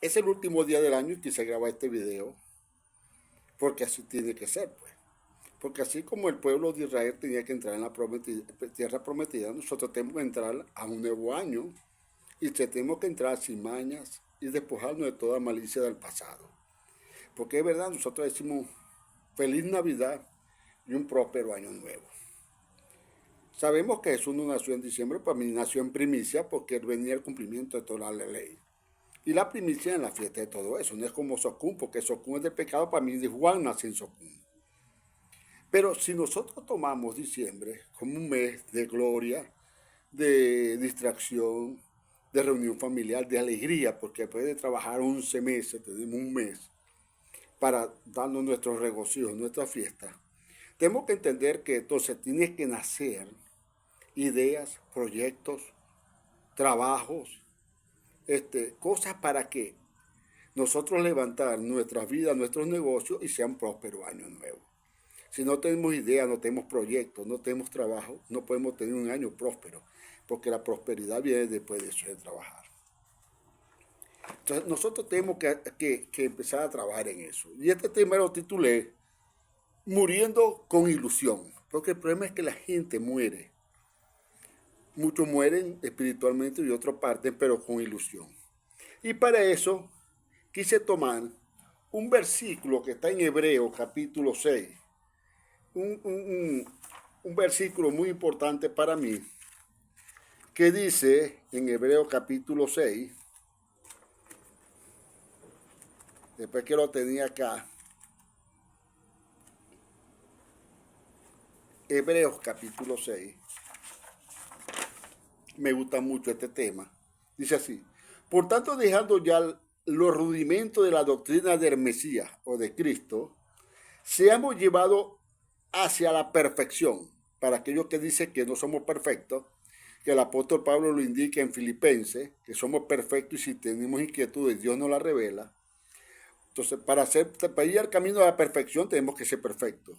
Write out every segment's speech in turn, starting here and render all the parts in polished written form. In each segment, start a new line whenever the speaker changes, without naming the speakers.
Es el último día del año y quise grabar este video porque así tiene que ser, pues. Porque así como el pueblo de Israel tenía que entrar en la tierra prometida, nosotros tenemos que entrar a un nuevo año y tenemos que entrar sin mañas y despojarnos de toda malicia del pasado. Porque es verdad, nosotros decimos feliz Navidad y un próspero año nuevo. Sabemos que Jesús no nació en diciembre, para mí nació en primicia porque él venía el cumplimiento de toda la ley. Y la primicia en la fiesta de todo eso. No es como Socún, porque Socún es de pecado, para mí de Juan nació en Socún. Pero si nosotros tomamos diciembre como un mes de gloria, de distracción, de reunión familiar, de alegría, porque después de trabajar 11 meses, tenemos un mes para darnos nuestros regocijos, nuestra fiesta. Tenemos que entender que entonces tiene que nacer ideas, proyectos, trabajos, cosas para que nosotros levantar nuestras vidas, nuestros negocios y sean prósperos año nuevo. Si no tenemos ideas, no tenemos proyectos, no tenemos trabajo, no podemos tener un año próspero, porque la prosperidad viene después de eso, de trabajar. Entonces nosotros tenemos que empezar a trabajar en eso. Y este tema lo titulé Muriendo con ilusión, porque el problema es que la gente muere. Muchos mueren espiritualmente y otros parten, pero con ilusión. Y para eso quise tomar un versículo que está en Hebreo capítulo 6, un, un, un, un versículo muy importante para mí, que dice en Hebreo capítulo 6, después que lo tenía acá, Hebreos capítulo 6, me gusta mucho este tema, dice así: por tanto, dejando ya los rudimentos de la doctrina del Mesías o de Cristo, seamos llevados hacia la perfección. Para aquellos que dicen que no somos perfectos, que el apóstol Pablo lo indica en Filipenses, que somos perfectos y si tenemos inquietudes, Dios nos la revela. Entonces, para ir al camino de la perfección tenemos que ser perfectos.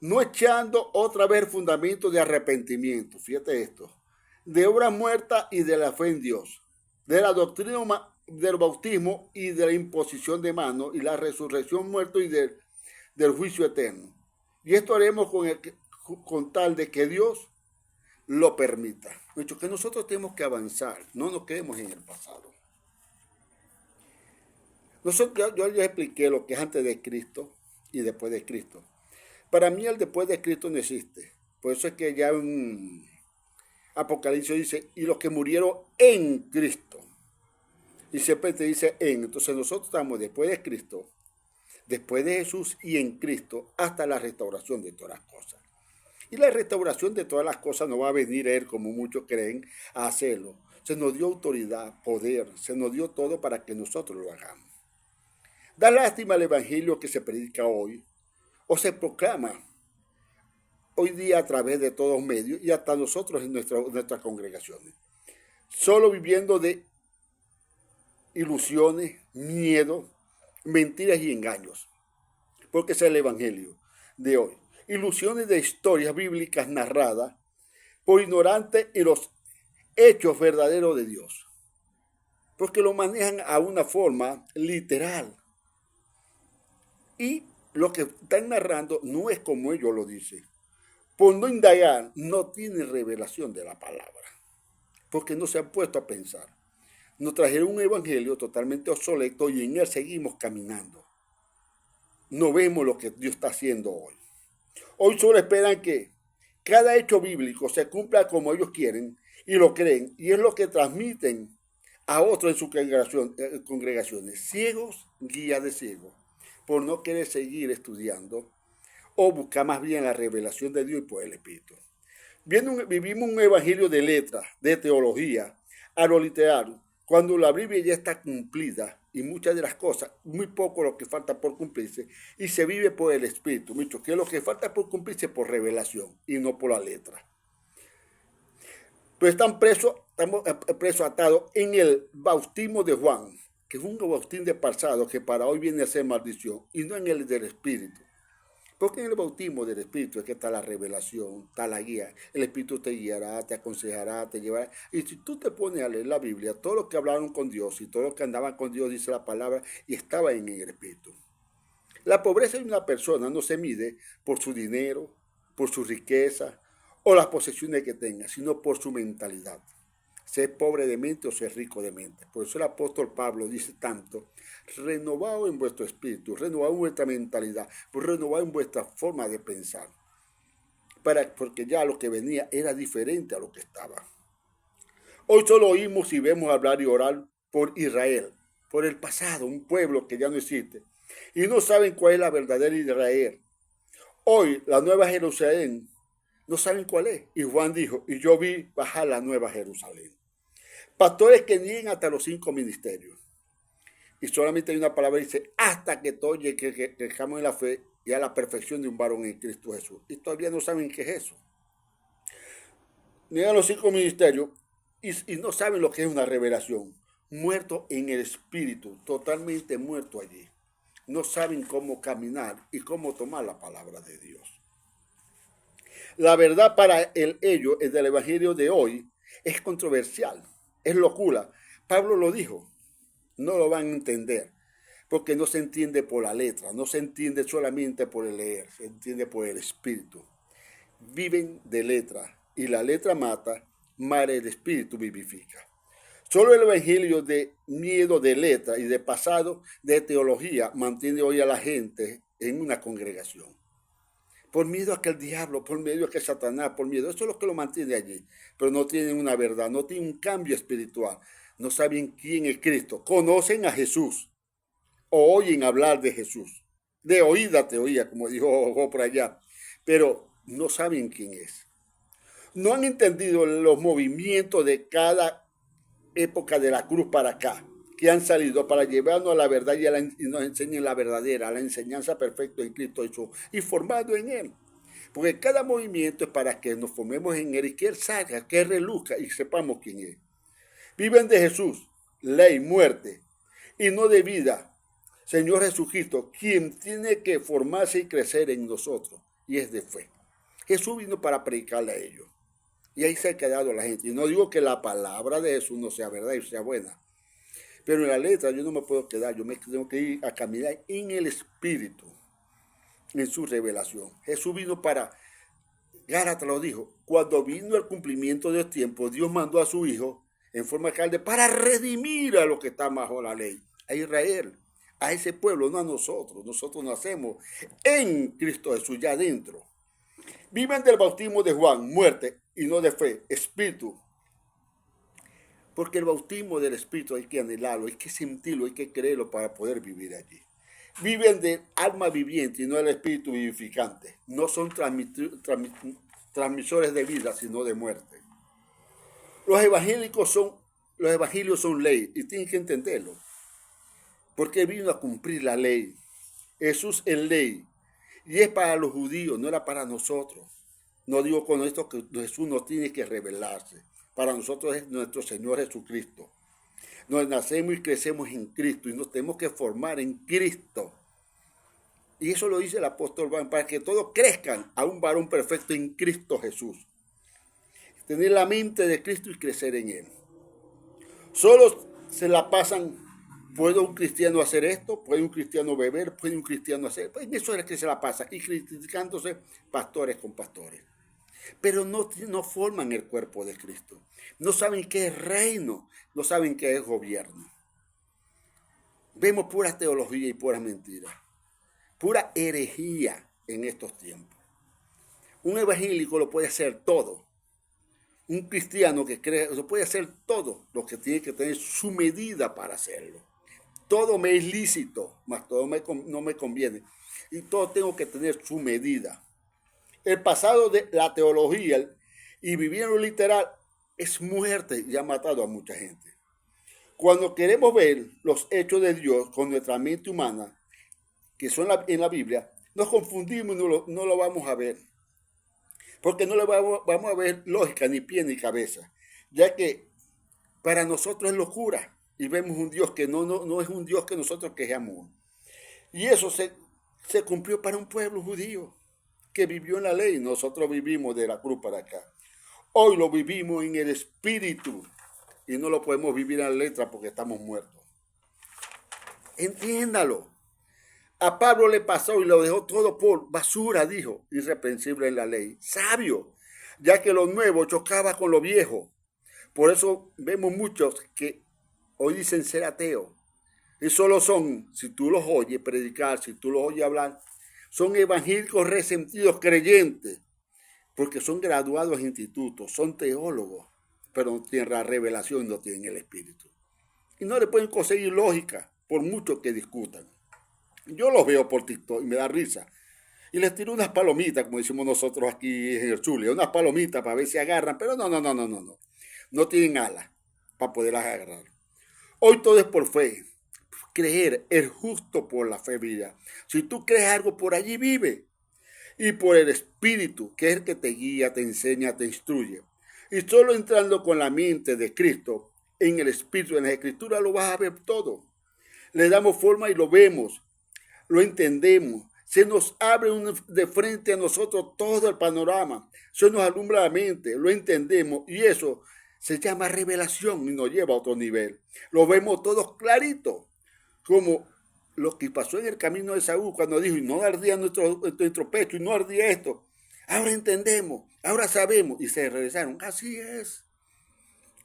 No echando otra vez el fundamento de arrepentimiento, fíjate esto, de obra muerta y de la fe en Dios, de la doctrina del bautismo y de la imposición de manos y la resurrección muerto y del juicio eterno. Y esto haremos con tal de que Dios lo permita. De hecho, que nosotros tenemos que avanzar, no nos quedemos en el pasado. Yo ya expliqué lo que es antes de Cristo y después de Cristo. Para mí el después de Cristo no existe. Por eso es que ya en Apocalipsis dice, y los que murieron en Cristo. Y siempre te dice en. Entonces nosotros estamos después de Cristo, después de Jesús y en Cristo, hasta la restauración de todas las cosas. Y la restauración de todas las cosas no va a venir Él, como muchos creen, a hacerlo. Se nos dio autoridad, poder, se nos dio todo para que nosotros lo hagamos. Da lástima el evangelio que se predica hoy, o se proclama hoy día a través de todos medios y hasta nosotros en nuestras congregaciones. Solo viviendo de ilusiones, miedo, mentiras y engaños. Porque es el evangelio de hoy. Ilusiones de historias bíblicas narradas por ignorantes y los hechos verdaderos de Dios. Porque lo manejan a una forma literal. Y lo que están narrando no es como ellos lo dicen. Por no indagar, no tiene revelación de la palabra. Porque no se han puesto a pensar. Nos trajeron un evangelio totalmente obsoleto y en él seguimos caminando. No vemos lo que Dios está haciendo hoy. Hoy solo esperan que cada hecho bíblico se cumpla como ellos quieren y lo creen, y es lo que transmiten a otros en sus congregaciones. Ciegos, guías de ciegos, por no querer seguir estudiando o buscar más bien la revelación de Dios y por el Espíritu. Vivimos un evangelio de letras, de teología, a lo literario, cuando la Biblia ya está cumplida y muchas de las cosas, muy poco lo que falta por cumplirse, y se vive por el Espíritu, mucho, que es lo que falta por cumplirse por revelación y no por la letra. Pero estamos presos atados en el bautismo de Juan, que es un bautismo de pasado que para hoy viene a ser maldición, y no en el del Espíritu. Porque en el bautismo del Espíritu es que está la revelación, está la guía. El Espíritu te guiará, te aconsejará, te llevará. Y si tú te pones a leer la Biblia, todos los que hablaron con Dios y todos los que andaban con Dios, dice la palabra, y estaban en el Espíritu. La pobreza de una persona no se mide por su dinero, por su riqueza o las posesiones que tenga, sino por su mentalidad. Ser pobre de mente o ser rico de mente. Por eso el apóstol Pablo dice tanto, renovado en vuestro espíritu, renovado en vuestra mentalidad, renovado en vuestra forma de pensar. Porque ya lo que venía era diferente a lo que estaba. Hoy solo oímos y vemos hablar y orar por Israel, por el pasado, un pueblo que ya no existe. Y no saben cuál es la verdadera Israel. Hoy la nueva Jerusalén no saben cuál es. Y Juan dijo, y yo vi bajar la nueva Jerusalén. Pastores que niegan hasta los 5 ministerios. Y solamente hay una palabra que dice, hasta que todos crezcamos en la fe y a la perfección de un varón en Cristo Jesús. Y todavía no saben qué es eso. Niegan los 5 ministerios y no saben lo que es una revelación. Muerto en el espíritu, totalmente muerto allí. No saben cómo caminar y cómo tomar la palabra de Dios. La verdad para ellos, el del evangelio de hoy, es controversial, es locura. Pablo lo dijo, no lo van a entender, porque no se entiende por la letra, no se entiende solamente por el leer, se entiende por el espíritu. Viven de letra, y la letra mata, mas el espíritu vivifica. Solo el evangelio de miedo de letra y de pasado de teología mantiene hoy a la gente en una congregación. Por miedo a que el diablo, por miedo a que Satanás, por miedo, eso es lo que lo mantiene allí. Pero no tienen una verdad, no tienen un cambio espiritual. No saben quién es Cristo. Conocen a Jesús o oyen hablar de Jesús. De oída te oía, como dijo por allá. Pero no saben quién es. No han entendido los movimientos de cada época de la cruz para acá, que han salido para llevarnos a la verdad y nos enseñen la verdadera, la enseñanza perfecta en Cristo Jesús y formado en Él. Porque cada movimiento es para que nos formemos en Él y que Él salga, que Él reluzca y sepamos quién es. Viven de Jesús, ley, muerte, y no de vida. Señor Jesucristo, quien tiene que formarse y crecer en nosotros, y es de fe. Jesús vino para predicarle a ellos. Y ahí se ha quedado la gente. Y no digo que la palabra de Jesús no sea verdad y sea buena. Pero en la letra yo no me puedo quedar. Yo me tengo que ir a caminar en el Espíritu, en su revelación. Jesús vino para, Gálatas lo dijo, cuando vino el cumplimiento de los tiempos, Dios mandó a su Hijo en forma de carne para redimir a los que están bajo la ley. A Israel, a ese pueblo, no a nosotros. Nosotros nacemos en Cristo Jesús, ya adentro. Viven del bautismo de Juan, muerte y no de fe, espíritu. Porque el bautismo del espíritu hay que anhelarlo, hay que sentirlo, hay que creerlo para poder vivir allí. Viven del alma viviente y no del espíritu vivificante. No son transmisores de vida, sino de muerte. Los evangelios son ley y tienen que entenderlo. Porque vino a cumplir la ley. Jesús es ley. Y es para los judíos, no era para nosotros. No digo con esto que Jesús no tiene que revelarse. Para nosotros es nuestro Señor Jesucristo. Nos nacemos y crecemos en Cristo y nos tenemos que formar en Cristo. Y eso lo dice el apóstol Juan, para que todos crezcan a un varón perfecto en Cristo Jesús. Tener la mente de Cristo y crecer en Él. Solo se la pasan, ¿puede un cristiano hacer esto? ¿Puede un cristiano beber? ¿Puede un cristiano hacer? Pues eso es que se la pasa. Y criticándose pastores con pastores. Pero no forman el cuerpo de Cristo. No saben qué es reino, no saben qué es gobierno. Vemos pura teología y pura mentira, pura herejía en estos tiempos. Un evangélico lo puede hacer todo. Un cristiano que cree lo puede hacer todo, lo que tiene que tener su medida para hacerlo. Todo me es lícito, mas todo no me conviene. Y todo tengo que tener su medida. El pasado de la teología y vivir en lo literal es muerte y ha matado a mucha gente. Cuando queremos ver los hechos de Dios con nuestra mente humana, que son en la Biblia, nos confundimos y no lo vamos a ver. Porque no le vamos a ver lógica, ni pie, ni cabeza. Ya que para nosotros es locura. Y vemos un Dios que no es un Dios que nosotros quejamos. Y eso se cumplió para un pueblo judío que vivió en la ley. Nosotros vivimos de la cruz para acá. Hoy lo vivimos en el espíritu y no lo podemos vivir en la letra porque estamos muertos. Entiéndalo. A Pablo le pasó y lo dejó todo por basura, dijo, irreprensible en la ley. Sabio, ya que lo nuevo chocaba con lo viejo. Por eso vemos muchos que hoy dicen ser ateos. Y solo son, si tú los oyes predicar, si tú los oyes hablar, son evangélicos resentidos creyentes, porque son graduados en institutos, son teólogos, pero no tienen la revelación, no tienen el espíritu. Y no le pueden conseguir lógica, por mucho que discutan. Yo los veo por TikTok y me da risa. Y les tiro unas palomitas, como decimos nosotros aquí en el Zulia, unas palomitas para ver si agarran, pero no. No tienen alas para poderlas agarrar. Hoy todo es por fe. Creer es justo por la fe viva. Si tú crees algo, por allí vive. Y por el Espíritu, que es el que te guía, te enseña, te instruye. Y solo entrando con la mente de Cristo, en el Espíritu, en la Escritura, lo vas a ver todo. Le damos forma y lo vemos, lo entendemos. Se nos abre de frente a nosotros todo el panorama. Se nos alumbra la mente, lo entendemos y eso se llama revelación y nos lleva a otro nivel. Lo vemos todos clarito, como lo que pasó en el camino de Saúl cuando dijo, y no ardía nuestro pecho, y no ardía esto. Ahora entendemos, ahora sabemos, y se regresaron. Así es.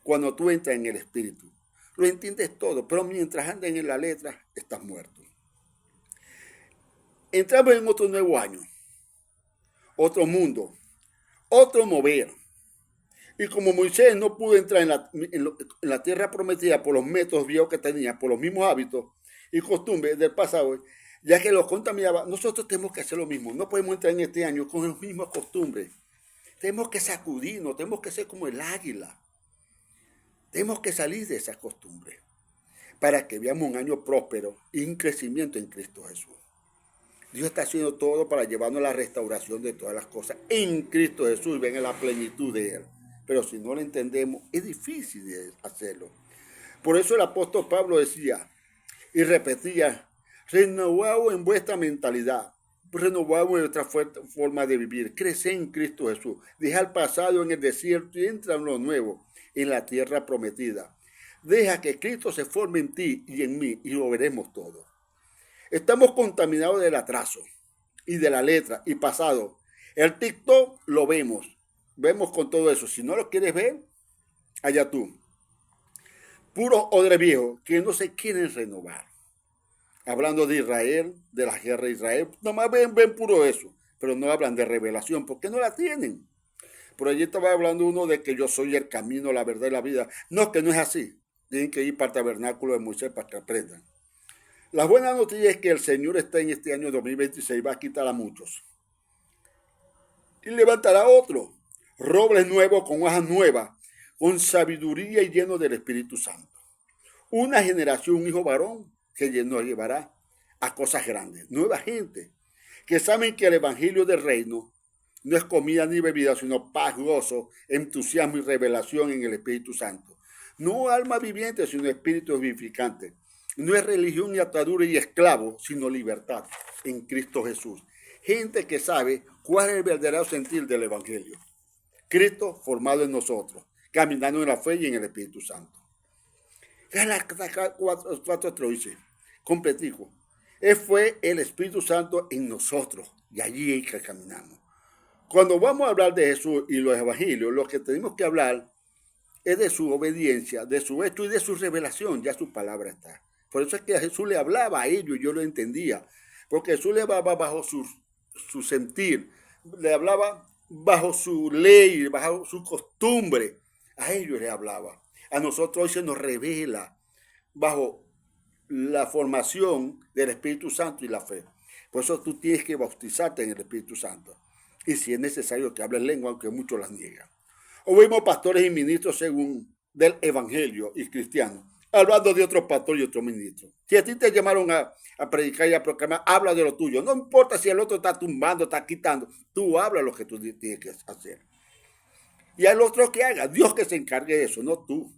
Cuando tú entras en el Espíritu, lo entiendes todo, pero mientras andas en la letra, estás muerto. Entramos en otro nuevo año, otro mundo, otro mover. Y como Moisés no pudo entrar en la tierra prometida por los métodos viejos que tenía, por los mismos hábitos y costumbres del pasado, ya que los contaminaba, nosotros tenemos que hacer lo mismo. No podemos entrar en este año con las mismas costumbres. Tenemos que sacudirnos, tenemos que ser como el águila. Tenemos que salir de esas costumbres para que veamos un año próspero y un crecimiento en Cristo Jesús. Dios está haciendo todo para llevarnos a la restauración de todas las cosas en Cristo Jesús, ven en la plenitud de Él. Pero si no lo entendemos, es difícil de hacerlo. Por eso el apóstol Pablo decía y repetía, renovaos en vuestra mentalidad, renovaos en vuestra forma de vivir, creced en Cristo Jesús, deja el pasado en el desierto y entra en lo nuevo, en la tierra prometida. Deja que Cristo se forme en ti y en mí y lo veremos todo. Estamos contaminados del atraso y de la letra y pasado. El TikTok lo vemos con todo eso. Si no lo quieres ver, allá tú. Puros odres viejos que no se quieren renovar. Hablando de Israel, de la guerra de Israel, nomás ven puro eso, pero no hablan de revelación porque no la tienen. Por allí estaba hablando uno de que yo soy el camino, la verdad y la vida. No, que no es así. Tienen que ir para el tabernáculo de Moisés para que aprendan. La buena noticia es que el Señor está en este año 2026, va a quitar a muchos. Y levantará otro, robles nuevos con hojas nuevas, con sabiduría y lleno del Espíritu Santo. Una generación, un hijo varón, que nos llevará a cosas grandes. Nueva gente, que saben que el Evangelio del Reino no es comida ni bebida, sino paz, gozo, entusiasmo y revelación en el Espíritu Santo. No alma viviente, sino espíritu vivificante. No es religión ni atadura y esclavo, sino libertad en Cristo Jesús. Gente que sabe cuál es el verdadero sentir del Evangelio. Cristo formado en nosotros, caminando en la fe y en el Espíritu Santo. Gálatas 4:3 dice, completico, fue el Espíritu Santo en nosotros y allí es que caminamos. Cuando vamos a hablar de Jesús y los evangelios, lo que tenemos que hablar es de su obediencia, de su hecho y de su revelación, ya su palabra está. Por eso es que Jesús le hablaba a ellos y yo lo entendía, porque Jesús le hablaba bajo su sentir, le hablaba bajo su ley, bajo su costumbre, a ellos le hablaba. A nosotros hoy se nos revela bajo la formación del Espíritu Santo y la fe. Por eso tú tienes que bautizarte en el Espíritu Santo. Y si es necesario que hables lengua, aunque muchos las niegan. Hoy vemos pastores y ministros según del Evangelio y cristianos, hablando de otros pastores y otros ministros. Si a ti te llamaron a predicar y a proclamar, habla de lo tuyo. No importa si el otro está tumbando, está quitando. Tú habla lo que tú tienes que hacer. Y al otro que haga, Dios que se encargue de eso, no tú.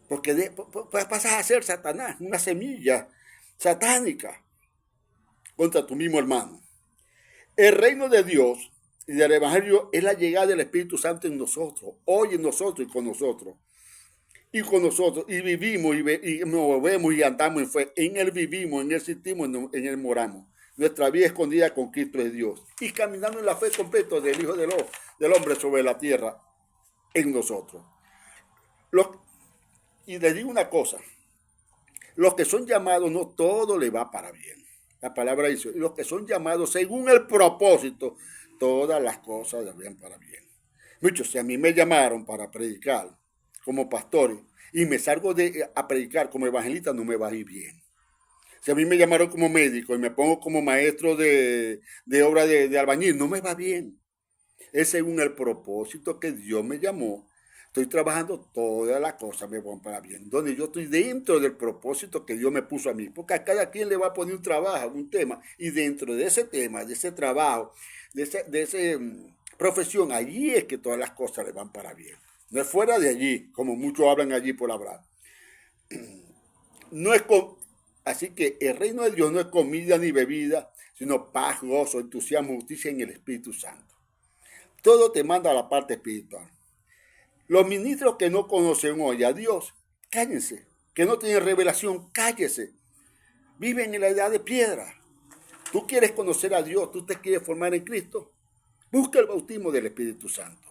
Porque pasas a ser Satanás, una semilla satánica. contra tu mismo hermano. El reino de Dios y del Evangelio es la llegada del Espíritu Santo en nosotros, hoy en nosotros y con nosotros. Y con nosotros, y vivimos, y nos movemos y andamos en fe. En Él vivimos, en Él sentimos, en Él moramos. Nuestra vida escondida con Cristo es Dios. Y caminando en la fe completa del Hijo del Hombre sobre la tierra en nosotros. Y les digo una cosa, los que son llamados no todo le va para bien. La palabra dice, los que son llamados según el propósito, todas las cosas les van para bien. Muchos, si a mí me llamaron para predicar como pastor y me salgo a predicar como evangelista, no me va a ir bien. Si a mí me llamaron como médico y me pongo como maestro de obra de albañil, no me va bien. Es según el propósito que Dios me llamó. Estoy trabajando todas las cosas me van para bien. Donde yo estoy dentro del propósito que Dios me puso a mí. Porque a cada quien le va a poner un trabajo, un tema. Y dentro de ese tema, de ese trabajo, de esa profesión, allí es que todas las cosas le van para bien. No es fuera de allí, como muchos hablan allí por hablar. No es Así que el reino de Dios no es comida ni bebida, sino paz, gozo, entusiasmo, justicia en el Espíritu Santo. Todo te manda a la parte espiritual. Los ministros que no conocen hoy a Dios, cállense. Que no tienen revelación, cállese. Viven en la edad de piedra. Tú quieres conocer a Dios, tú te quieres formar en Cristo. Busca el bautismo del Espíritu Santo.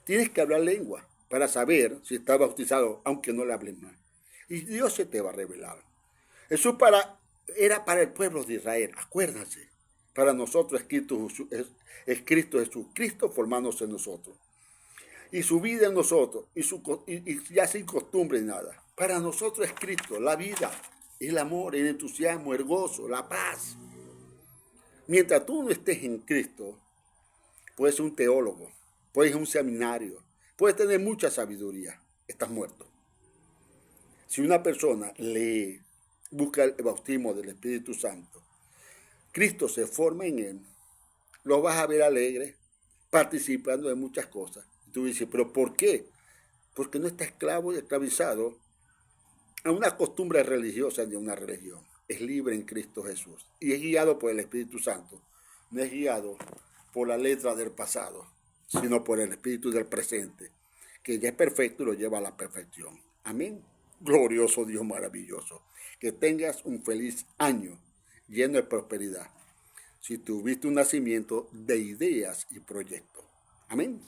Tienes que hablar lengua para saber si estás bautizado, aunque no le hables más. Y Dios se te va a revelar. Eso era para el pueblo de Israel, acuérdense. Para nosotros es Cristo Jesús, Cristo formándose en nosotros. Y su vida en nosotros, y ya sin costumbre ni nada. Para nosotros es Cristo, la vida, el amor, el entusiasmo, el gozo, la paz. Mientras tú no estés en Cristo, puedes ser un teólogo, puedes ir a un seminario, puedes tener mucha sabiduría, estás muerto. Si una persona busca el bautismo del Espíritu Santo, Cristo se forma en él, lo vas a ver alegre, participando de muchas cosas. Tú dices, ¿pero por qué? Porque no está esclavo y esclavizado a una costumbre religiosa de una religión. Es libre en Cristo Jesús y es guiado por el Espíritu Santo. No es guiado por la letra del pasado, sino por el Espíritu del presente, que ya es perfecto y lo lleva a la perfección. Amén. Glorioso Dios maravilloso. Que tengas un feliz año lleno de prosperidad. Si tuviste un nacimiento de ideas y proyectos. Amén.